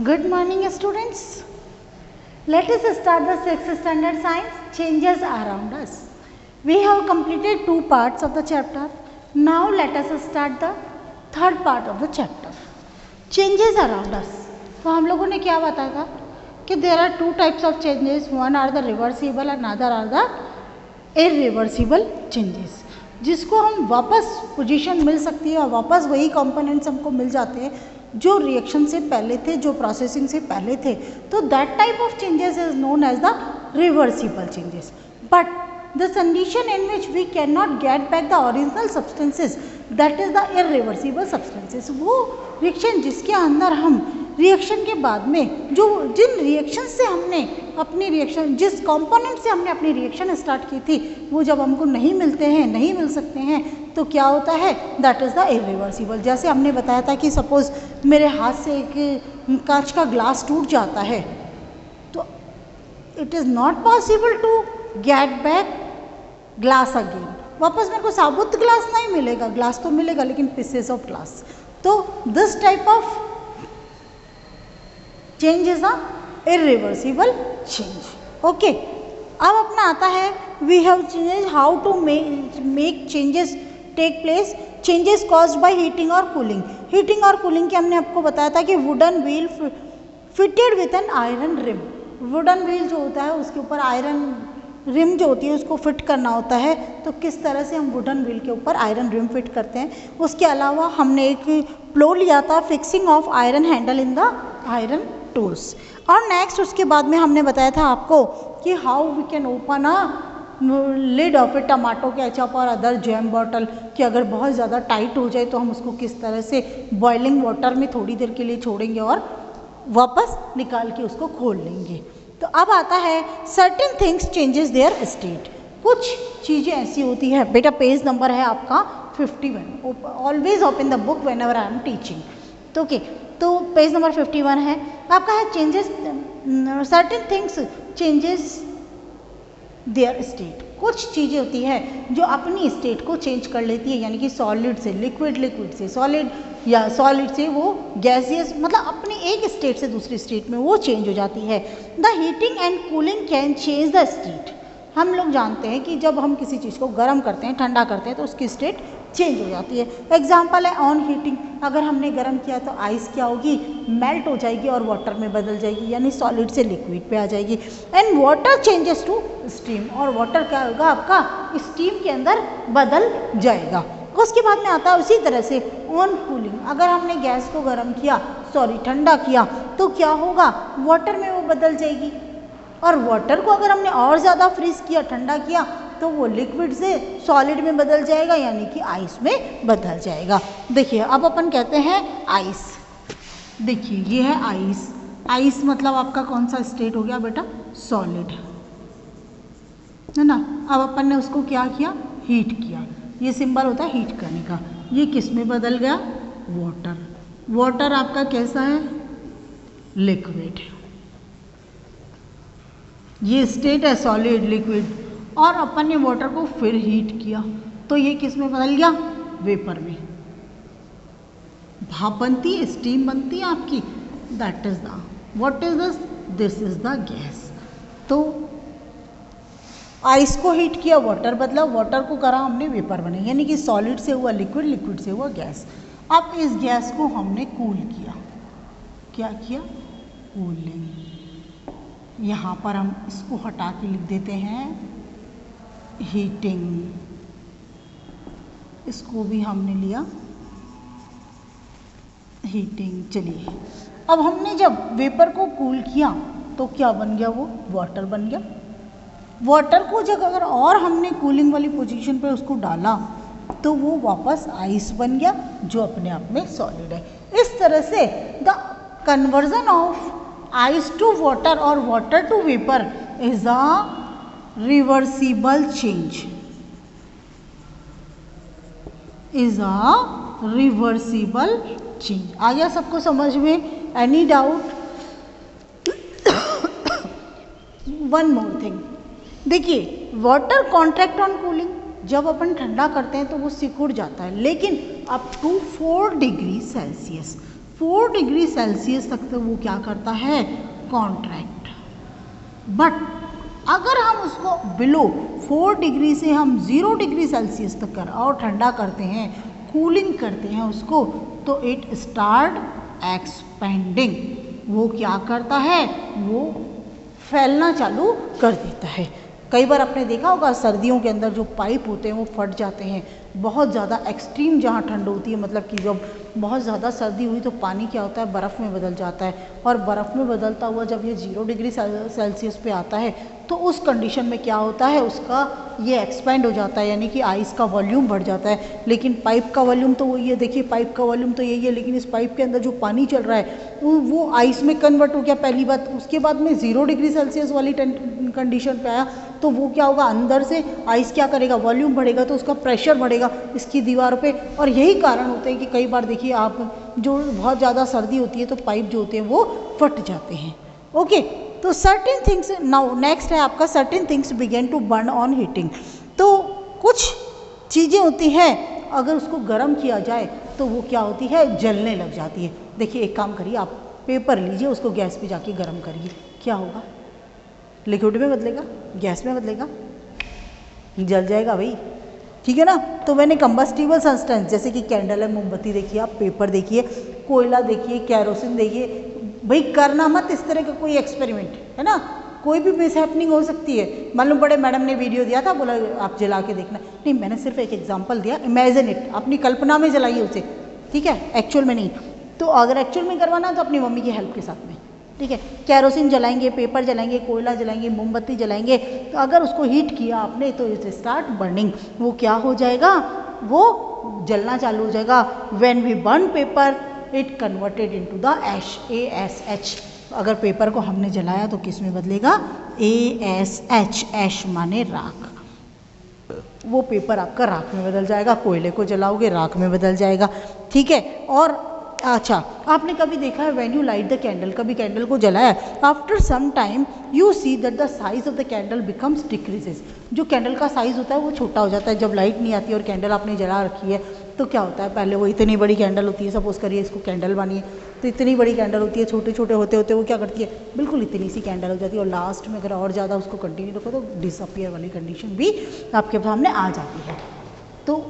Good morning, students. Let us start the 6th standard science changes around us. We have completed 2 parts of the chapter. Now let us start the third part of the chapter. Changes around us. तो हम लोगों ने क्या बताया था कि there are 2 types of changes. One are the reversible and other are the irreversible changes. जिसको हम वापस पोजीशन मिल सकती है और वापस वही कंपोनेंट्स हमको मिल जाते हैं जो रिएक्शन से पहले थे, जो प्रोसेसिंग से पहले थे. तो that type of changes is known as the reversible changes. But the condition in which we can not get back the original substances, that is the irreversible substances. वो रिएक्शन जिसके अंदर हम रिएक्शन के बाद में जो जिन रिएक्शन से हमने अपनी रिएक्शन, जिस कंपोनेंट से हमने अपनी रिएक्शन स्टार्ट की थी, वो जब हमको नहीं मिलते हैं, नहीं मिल सकते हैं, तो क्या होता है, दैट इज़ द इरिवर्सिबल. जैसे हमने बताया था कि सपोज मेरे हाथ से एक कांच का ग्लास टूट जाता है, तो it is not possible to get back glass again. वापस मेरे को साबुत ग्लास नहीं मिलेगा, ग्लास तो मिलेगा लेकिन पीसेस ऑफ ग्लास. तो this type of change is a irreversible change. Okay, अब अपना आता है we have changes how to make changes take place. Changes caused by heating और कूलिंग. हीटिंग और कूलिंग के हमने आपको बताया था कि wooden wheel fitted with an iron rim. Wooden wheel जो होता है उसके ऊपर आयरन रिम जो होती है उसको फिट करना होता है. तो किस तरह से हम वुडन व्हील के ऊपर आयरन रिम फिट करते हैं. उसके अलावा हमने एक प्लो लिया था fixing of iron handle in the iron tools. और नेक्स्ट उसके बाद में हमने बताया था आपको कि how we can open a lid of a tomato ketchup और अदर जैम बॉटल, कि अगर बहुत ज़्यादा टाइट हो जाए तो हम उसको किस तरह से बॉइलिंग वाटर में थोड़ी देर के लिए छोड़ेंगे और वापस निकाल के उसको खोल लेंगे. तो अब आता है certain things changes there state. कुछ चीज़ें ऐसी होती है, बेटा पेज नंबर है आपका 51. Always open the book when ever I am teaching. तो ओके, तो पेज नंबर 51 है आपका, है changes certain things changes there state. कुछ चीज़ें होती है जो अपनी स्टेट को चेंज कर लेती है, यानी कि सॉलिड से लिक्विड, लिक्विड से सॉलिड, या सॉलिड से वो गैसियस, मतलब अपनी एक स्टेट से दूसरी स्टेट में वो चेंज हो जाती है. The heating and cooling can change the state. हम लोग जानते हैं कि जब हम किसी चीज़ को गर्म करते हैं, ठंडा करते हैं, तो उसकी स्टेट चेंज हो जाती है. एग्जाम्पल है ऑन हीटिंग. अगर हमने गर्म किया तो आइस क्या होगी, मेल्ट हो जाएगी और वाटर में बदल जाएगी, यानी सॉलिड से लिक्विड पे आ जाएगी. And water changes to steam. और वाटर क्या होगा आपका, स्टीम के अंदर बदल जाएगा. उसके बाद में आता है उसी तरह से ऑन कूलिंग. अगर हमने गैस को गर्म किया, ठंडा किया, तो क्या होगा, वाटर में वो बदल जाएगी. और वाटर को अगर हमने और ज़्यादा फ्रीज किया, ठंडा किया, तो वो लिक्विड से सॉलिड में बदल जाएगा, यानी कि आइस में बदल जाएगा. देखिए अब अपन कहते हैं आइस. देखिए ये है आइस. आइस मतलब आपका कौन सा स्टेट हो गया बेटा, सॉलिड, है ना. अब अपन ने उसको क्या किया, हीट किया. ये सिंबल होता है हीट करने का. ये किस में बदल गया, वाटर. वाटर आपका कैसा है, लिक्विड. ये स्टेट है सॉलिड, लिक्विड. और अपन ने वाटर को फिर हीट किया, तो ये किस में बदल गया, वेपर में. भाप बनती है, स्टीम बनती है आपकी. That is the, what is this is the gas. तो आइस को हीट किया, वाटर बदला, वाटर को करा हमने वेपर बने, यानी कि सॉलिड से हुआ लिक्विड, लिक्विड से हुआ गैस. अब इस गैस को हमने कूल किया. क्या किया, कूलिंग. यहाँ पर हम इसको हटा के लिख देते हैं हीटिंग. इसको भी हमने लिया हीटिंग. चलिए अब हमने जब वेपर को कूल किया तो क्या बन गया, वो वाटर बन गया. वाटर को जब अगर और हमने कूलिंग वाली पोजीशन पे उसको डाला तो वो वापस आइस बन गया, जो अपने आप में सॉलिड है. इस तरह से the conversion of ice to water और water to vapour is a reversible change. Is a reversible change. आ गया सबको समझ में, any doubt. One more thing, देखिए वाटर कॉन्ट्रैक्ट ऑन कूलिंग. जब अपन ठंडा करते हैं तो वो सिकुड़ जाता है, लेकिन up to 4 degree Celsius. 4 degree Celsius तक तो वो क्या करता है, कॉन्ट्रैक्ट। बट अगर हम उसको बिलो 4 डिग्री से हम 0 डिग्री सेल्सियस तक कर और ठंडा करते हैं, कूलिंग करते हैं उसको, तो इट स्टार्ट एक्सपेंडिंग, वो क्या करता है, वो फैलना चालू कर देता है। कई बार आपने देखा होगा सर्दियों के अंदर जो पाइप होते हैं वो फट जाते हैं, बहुत ज़्यादा एक्सट्रीम जहाँ ठंड होती है, मतलब कि जब बहुत ज़्यादा सर्दी हुई तो पानी क्या होता है, बर्फ़ में बदल जाता है, और बर्फ़ में बदलता हुआ जब ये 0 डिग्री सेल्सियस पे आता है तो उस कंडीशन में क्या होता है, उसका ये एक्सपेंड हो जाता है, यानी कि आइस का वॉल्यूम बढ़ जाता है। लेकिन पाइप का वॉल्यूम तो वही है, देखिए पाइप का वॉल्यूम तो यही है, लेकिन इस पाइप के अंदर जो पानी चल रहा है वो आइस में कन्वर्ट हो गया पहली बात। उसके बाद में 0 डिग्री सेल्सियस वाली कंडीशन पे आया तो वो क्या होगा, अंदर से आइस क्या करेगा, वॉल्यूम बढ़ेगा तो उसका प्रेशर बढ़ेगा इसकी दीवार पे, और यही कारण होते हैं कि कई बार देखिए आप, जो बहुत ज़्यादा सर्दी होती है तो पाइप जो होते हैं वो फट जाते हैं। ओके, तो सर्टेन थिंग्स, नाउ नेक्स्ट है आपका certain things begin to burn on heating. तो कुछ चीज़ें होती हैं अगर उसको गर्म किया जाए तो वो क्या होती है, जलने लग जाती है। देखिए एक काम करिए, आप पेपर लीजिए, उसको गैस पे जाके गर्म करिए, क्या होगा, लिक्विड में बदलेगा, गैस में बदलेगा, जल जाएगा भाई, ठीक है ना। तो मैंने कंबस्टिबल सब्सटेंस जैसे कि कैंडल है, मोमबत्ती देखिए आप, पेपर देखिए, कोयला देखिए, कैरोसिन देखिए, भाई करना मत इस तरह का कोई एक्सपेरिमेंट, है ना, कोई भी मिसहैपनिंग हो सकती है। मालूम पड़े मैडम ने वीडियो दिया था, बोला आप जला के देखना, नहीं मैंने सिर्फ एक एग्जांपल दिया, इमेजिन इट, अपनी कल्पना में जलाइए उसे, ठीक है, एक्चुअल में नहीं। तो अगर एक्चुअल में करवाना है तो अपनी मम्मी की हेल्प के साथ में, ठीक है। कैरोसिन जलाएंगे, पेपर जलाएंगे, कोयला जलाएंगे, मोमबत्ती जलाएंगे, तो अगर उसको हीट किया आपने तो इट स्टार्ट बर्निंग, वो क्या हो जाएगा, वो जलना चालू हो जाएगा। When we burn paper it converted into the ash, ASH। अगर पेपर को हमने जलाया तो किस में बदलेगा, ASH, ऐश माने राख, वो पेपर आपका राख में बदल जाएगा। कोयले को जलाओगे राख में बदल जाएगा, ठीक है। और अच्छा, आपने कभी देखा है when you light the candle, कभी कैंडल को जलाया, after some time you see that the size of the candle becomes decreases, जो कैंडल का साइज होता है वो छोटा हो जाता है। जब लाइट नहीं आती और कैंडल आपने जला रखी है तो क्या होता है, पहले वो इतनी बड़ी कैंडल होती है, सपोज करिए इसको कैंडल मानिए, तो इतनी बड़ी कैंडल होती है, छोटे छोटे होते होते वो क्या करती है, बिल्कुल इतनी सी कैंडल हो जाती है, और लास्ट में अगर और ज़्यादा उसको कंटिन्यू रखो तो डिसअपियर वाली कंडीशन भी आपके सामने आ जाती है। तो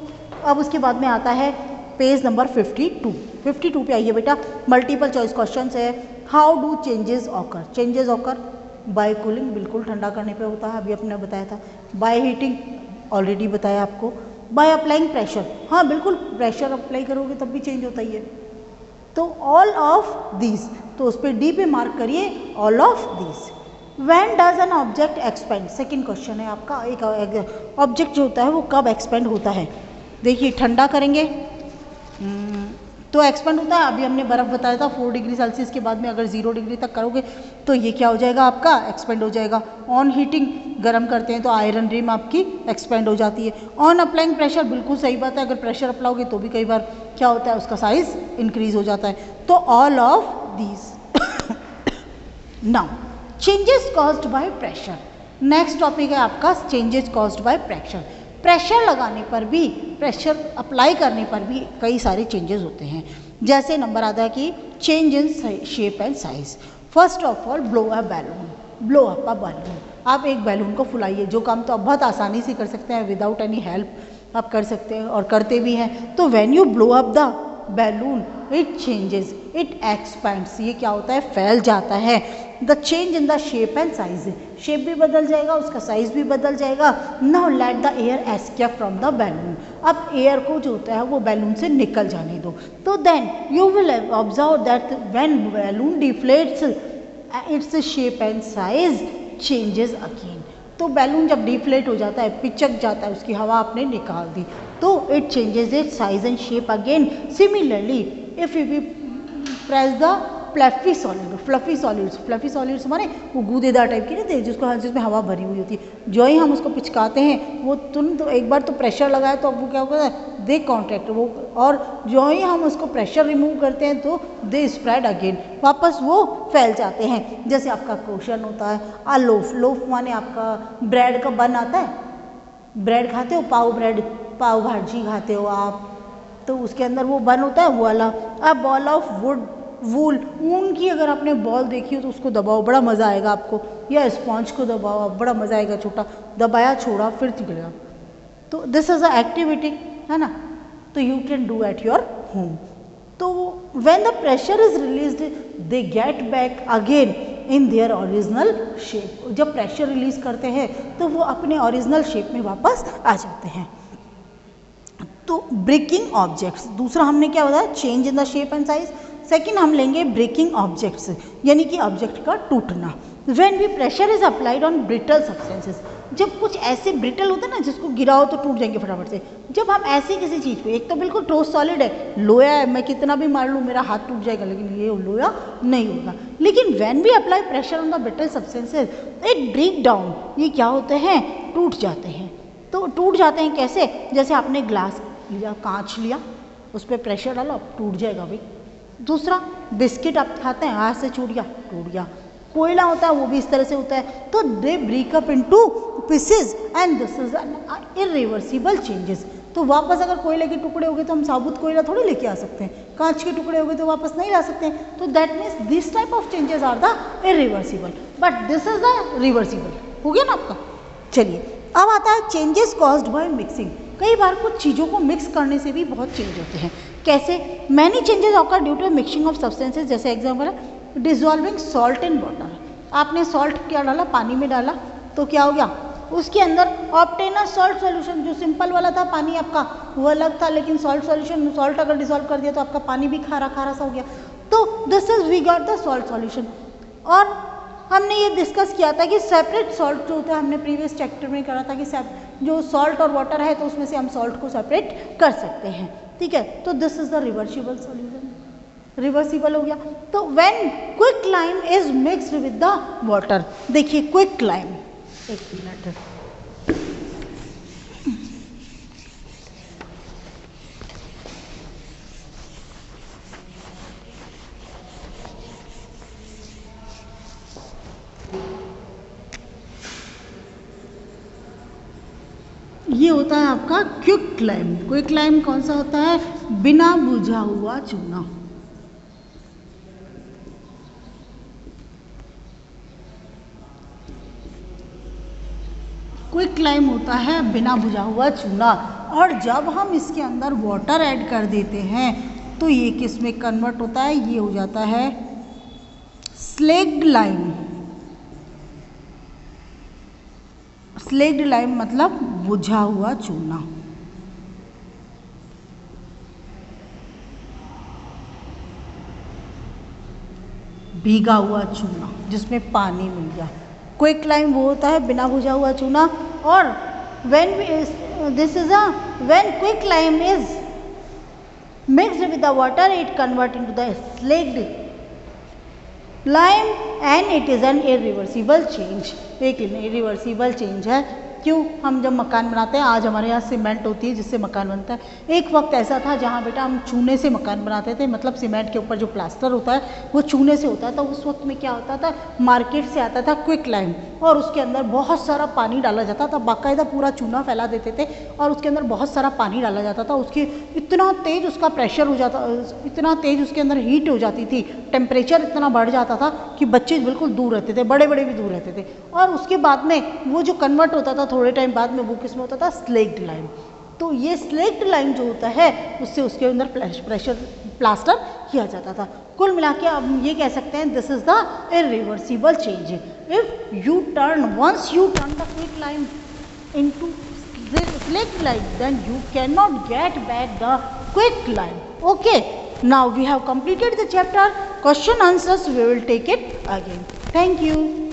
अब उसके बाद में आता है पेज नंबर 52 पे आइए बेटा, मल्टीपल चॉइस क्वेश्चन है। How do changes occur, changes occur by cooling, बिल्कुल ठंडा करने पे होता है, अभी अपने बताया था। बाय हीटिंग, ऑलरेडी बताया आपको। बाय अप्लाइंग प्रेशर, हाँ बिल्कुल, प्रेशर अप्लाई करोगे तब भी चेंज होता ही है। तो ऑल ऑफ दीज, तो उस पर डी पे मार्क करिए, all of these. When does an object expand, second question है आपका, एक ऑब्जेक्ट जो होता है वो कब एक्सपेंड होता है। देखिए ठंडा करेंगे तो एक्सपेंड होता है, अभी हमने बर्फ़ बताया था 4 डिग्री सेल्सियस के बाद में अगर 0 डिग्री तक करोगे तो ये क्या हो जाएगा, आपका एक्सपेंड हो जाएगा। ऑन हीटिंग, गर्म करते हैं तो आयरन रिम आपकी एक्सपेंड हो जाती है। ऑन अप्लाइंग प्रेशर, बिल्कुल सही बात है, अगर प्रेशर अप्लाओगे तो भी कई बार क्या होता है, उसका साइज इंक्रीज हो जाता है। तो all of these. Now changes caused by pressure, next topic है आपका changes caused by pressure. Pressure लगाने पर भी, प्रेशर अप्लाई करने पर भी कई सारे चेंजेस होते हैं। जैसे नंबर आता है कि change in shape and size. First of all blow a balloon, blow up a balloon, आप एक बैलून को फुलाइए, जो काम तो आप बहुत आसानी से कर सकते हैं, विदाउट एनी हेल्प आप कर सकते हैं और करते भी हैं। तो when you blow up the balloon it changes, it expends, ये क्या होता है, फैल जाता है। The change in the shape and size, shape भी बदल जाएगा, उसका साइज भी बदल जाएगा। Now let the air escape from the balloon, अब एयर को जो होता है वो बैलून से निकल जाने दो। तो then you will observe that when balloon deflates its shape and size changes again. तो बैलून जब डिफ्लेट हो जाता है, पिचक जाता है, उसकी हवा आपने निकाल दी, तो it changes it's size and shape again. Similarly if you press the fluffy solid, fluffy solids माने वो गूदेदार टाइप की नहीं, जिसमें हवा भरी हुई होती है, जो ही हम उसको पिचकाते हैं वो तुरंत तो एक बार तो प्रेशर लगाए तो अब वो क्या होता है, दे कॉन्ट्रैक्ट वो, और जो ही हम उसको प्रेशर रिमूव करते हैं तो दे स्प्रेड अगेन, वापस वो फैल जाते हैं। जैसे आपका क्वेश्चन होता है आ लोफ, लोफ माने आपका ब्रेड का बन आता है, ब्रेड खाते हो, पाव ब्रेड, पाव भाजी खाते हो आप, तो उसके अंदर वो बन होता है वो वाला। अ बॉल ऑफ वुड वूल, ऊन की अगर आपने बॉल देखी हो तो उसको दबाओ, बड़ा मज़ा आएगा आपको, या स्पॉन्ज को दबाओ, बड़ा मज़ा आएगा, छोटा दबाया छोड़ा फिर निकलेगा। तो दिस इज़ अ एक्टिविटी, है ना, तो you can do at your home. तो when the pressure is released they get back again in their original shape. जब प्रेशर रिलीज करते हैं तो वो अपने ओरिजिनल शेप में वापस आ जाते हैं। तो ब्रेकिंग ऑब्जेक्ट्स, दूसरा हमने क्या बताया, change in the shape and size. Second हम लेंगे ब्रेकिंग ऑब्जेक्ट्स, यानी कि ऑब्जेक्ट का टूटना। When we pressure is applied on brittle substances, जब कुछ ऐसे ब्रिटल होते हैं ना जिसको गिराओ तो टूट जाएंगे फटाफट से, जब हम ऐसी किसी चीज़ पे, एक तो बिल्कुल ठोस सॉलिड है, लोया है, मैं कितना भी मार लूँ मेरा हाथ टूट जाएगा, लेकिन ये लोया नहीं होगा। लेकिन when we apply pressure on the brittle substances it break down, ये क्या होते हैं, टूट जाते हैं। तो टूट जाते हैं कैसे, जैसे आपने ग्लास लिया, कांच लिया, उस पर प्रेशर डालो, अब टूट जाएगा भाई। दूसरा बिस्किट आप खाते हैं, हाथ से छूट गया, टूट गया। कोयला होता है वो भी इस तरह से होता है। तो they break up into pieces and this is irreversible changes. तो वापस अगर कोयले के टुकड़े हो गए तो हम साबुत कोयला थोड़ी लेके आ सकते हैं, कांच के टुकड़े हो गए तो वापस नहीं ला सकते हैं। तो that means this type of changes are the irreversible, but this is the reversible. हो गया ना आपका। चलिए अब आता है चेंजेस कॉज्ड बाय मिक्सिंग। कई बार कुछ चीज़ों को मिक्स करने से भी बहुत चेंज होते हैं। कैसे, many changes occur due to mixing of substances. जैसे एग्जाम्पल है डिजॉल्विंग सॉल्ट इन वाटर। आपने सॉल्ट क्या डाला, पानी में डाला, तो क्या हो गया, उसके अंदर ऑब्टेन अ सॉल्ट सॉल्यूशन। जो सिंपल वाला था पानी आपका वो अलग था, लेकिन सॉल्ट सॉल्यूशन, सॉल्ट अगर डिजॉल्व कर दिया तो आपका पानी भी खारा खारा सा हो गया। तो this is we got the salt solution. और हमने ये डिस्कस किया था कि सेपरेट सॉल्ट जो होता है, हमने प्रीवियस चैप्टर में करा था कि जो सॉल्ट और वाटर है तो उसमें से हम सॉल्ट को सेपरेट कर सकते हैं, ठीक है। तो this is the reversible solution, reversible हो गया। तो when quick lime is mixed with the water, देखिए क्विक लाइम, एक मिनट, ये होता है आपका क्विक लाइम। क्विक लाइम कौन सा होता है, बिना बुझा हुआ चूना। क्विक लाइम होता है बिना बुझा हुआ चूना। और जब हम इसके अंदर वाटर ऐड कर देते हैं तो ये किस में कन्वर्ट होता है, ये हो जाता है स्लेक्ड लाइम। स्लेक्ड लाइम मतलब बुझा हुआ चूना। भीगा हुआ चूना जिसमें पानी मिल गया। क्विक लाइम वो होता है बिना बुझा हुआ चूना। और when this is a when quick lime is mixed with the water it convert into the slaked lime and it is an irreversible change. एक इरिवर्सिबल चेंज है। क्यों, हम जब मकान बनाते हैं, आज हमारे यहाँ सीमेंट होती है जिससे मकान बनता है। एक वक्त ऐसा था जहाँ बेटा हम चूने से मकान बनाते थे, मतलब सीमेंट के ऊपर जो प्लास्टर होता है वो चूने से होता है। तो उस वक्त में क्या होता था, मार्केट से आता था क्विक लाइम और उसके अंदर बहुत सारा पानी डाला जाता था, बाकायदा पूरा चूना फैला देते थे और उसके अंदर बहुत सारा पानी डाला जाता था। उसकी इतना तेज़ उसका प्रेशर हो जाता, इतना तेज़ उसके अंदर हीट हो जाती थी, टेम्परेचर इतना बढ़ जाता था कि बच्चे बिल्कुल दूर रहते थे, बड़े बड़े भी दूर रहते थे। और उसके बाद में वो जो कन्वर्ट होता था थोड़े टाइम बाद में, वो किस में होता था, स्लेक्ड लाइम। तो ये स्लेक्ड लाइम जो होता है उससे उसके अंदर प्रेशर प्लास्टर किया जाता था। कुल मिला के अब ये कह सकते हैं this is the irreversible change. If you turn once you turn the quick lime into slaked lime then you can not get back the quick lime. Okay, now we have completed the chapter. Question answers we will take it again. Thank you.